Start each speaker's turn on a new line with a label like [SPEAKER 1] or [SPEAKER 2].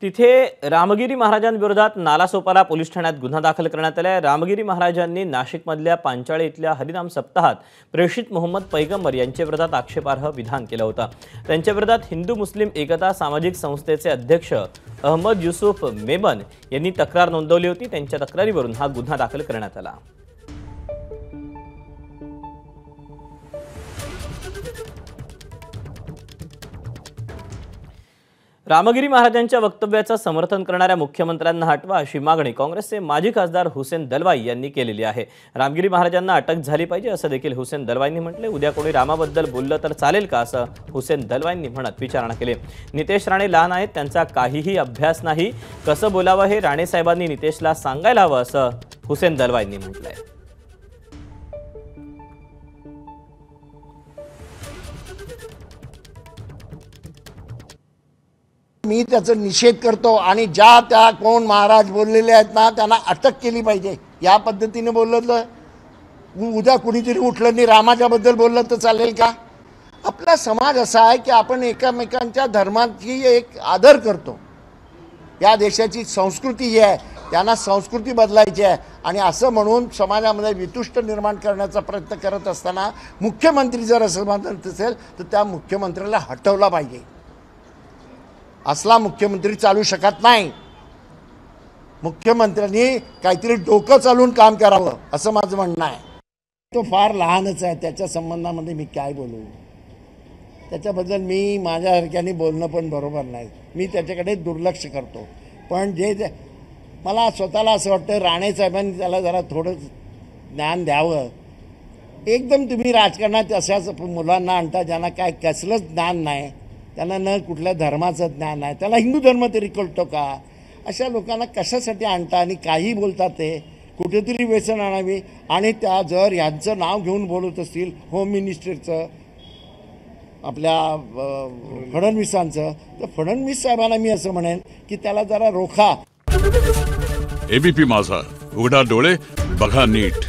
[SPEAKER 1] तिथे रामगिरी महाराजांविरोधात नालासोपारा पोलीस ठाण्यात गुन्हा दाखल करण्यात आला आहे। रामगिरी महाराजांनी नाशिकमधल्या पांचाळे इथल्या हरिनाम सप्ताहात प्रेषित मोहम्मद पैगंबर यांच्या विरोधात आक्षेपार्ह विधान केलं होतं। त्यांच्या विरोधात हिंदू मुस्लिम एकता सामाजिक संस्थेचे अध्यक्ष अहमद युसूफ मेमन यांनी तक्रार नोंदवली होती। त्यांच्या तक्रारीवरून हा गुन्हा दाखल करण्यात आला। रामगिरी महाराजांच्या वक्तव्याचं समर्थन करणाऱ्या मुख्यमंत्र्यांना हटवा अशी मागणी काँग्रेसचे माजी खासदार हुसेन दलवाई यांनी केलेली आहे। रामगिरी महाराजांना अटक झाली पाहिजे असं देखील हुसेन दलवाईंनी म्हटले। उद्या कोणी रामाबद्दल बोललं तर चालेल का असं हुसेन दलवाईंनी म्हणत विचारणा केली। नितेश राणे लहान आहेत, त्यांचा काहीही अभ्यास नाही, कसं बोलावं हे राणे साहेबांनी नितेशला सांगायला हवं असं हुसेन दलवाईंनी म्हटलंय।
[SPEAKER 2] मी त्याचा निषेध करतो आणि ज्या त्या कोण महाराज बोललेले आहेत ना त्यांना अटक केली पाहिजे। या पद्धतीने बोललं तर उद्या कुणीतरी उठलं नाही रामाच्याबद्दल बोललं तर चालेल का? आपला समाज असा आहे की आपण एकमेकांच्या धर्माची एक आदर करतो। या देशाची संस्कृती ही आहे, त्यांना संस्कृती बदलायची आहे आणि असं म्हणून समाजामध्ये वितुष्ट निर्माण करण्याचा प्रयत्न करत असताना मुख्यमंत्री जर असं म्हणत असेल तर त्या मुख्यमंत्र्याला हटवला पाहिजे। असला मुख्यमंत्री चालू शकत नाही। मुख्यमंत्र्यांनी काहीतरी डोकं चालून काम करावं असं माझं म्हणणं आहे। तो फार लहानच आहे, त्याच्या संबंधामध्ये मी काय बोलू? त्याच्याबद्दल मी माझ्यासारख्याने बोलणं पण बरोबर नाही, मी त्याच्याकडे दुर्लक्ष करतो। पण जे मला स्वतःला असं वाटतं राणे साहेबांनी त्याला जरा थोडं ज्ञान द्यावं। एकदम तुम्ही राजकारणात अशाच मुलांना आणता ज्यांना काय कसलंच ज्ञान नाही, त्यांना न कुठल्या धर्माचं ज्ञान आहे, त्याला हिंदू धर्म तरी कळतो का? अशा लोकांना कशासाठी आणता आणि काही बोलतात ते? कुठेतरी व्यसन आणावी आणि त्या जर यांचं नाव घेऊन बोलत असतील होम मिनिस्टरचं आपल्या फडणवीसांचं, तर फडणवीस साहेबांना मी असं म्हणेन की त्याला जरा रोखा।
[SPEAKER 3] एबीपी माझा, उघडा डोळे बघा नीट।